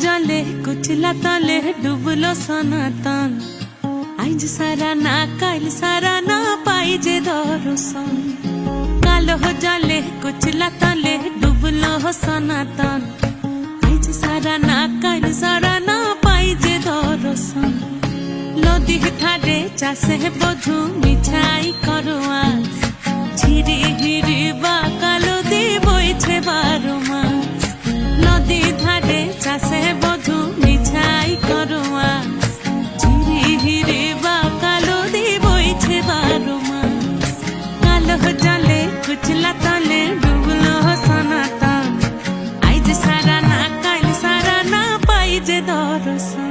जले कुचला तले डुबलो सनातन आज सारा ना काल सारा ना पाई जे दर्शन कालो जले कुचला तले डुबलो सनातन आज सारा ना काल सारा ना पाई जे दर्शन नदी ठारे चाषे बधु मिठाई करो आज झिरी हिरी बा कालो दी बइछे 12 मास नदी ধারে চাষে বধু মিঠাই করো আজ ঝিরি হিরি বা কালো দি বইছে 12 মাস কালো জলে কুচলা তলে ডুবলো সনাতন আইজ সারা না কাল সারা না পাই যে দর্শন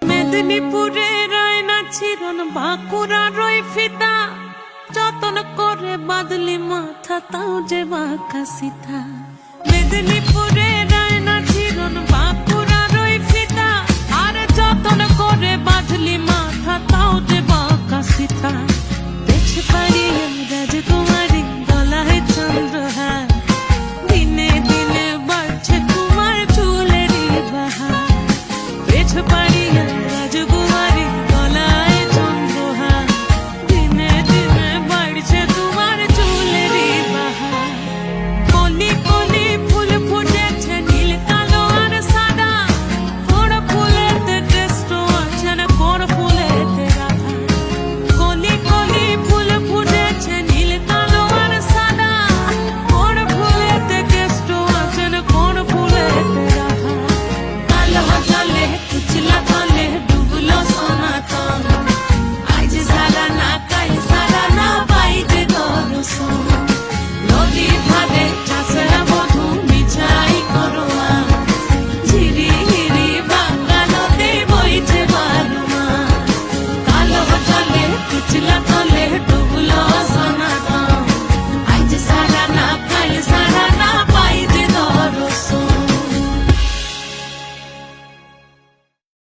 মেদিনীপুরে রয় না চিরন বাঁকুড়া রয় ফিতা যতন করে বাদলি মাথা তাও যে বাঁকা সিথা মেদিনীপুরে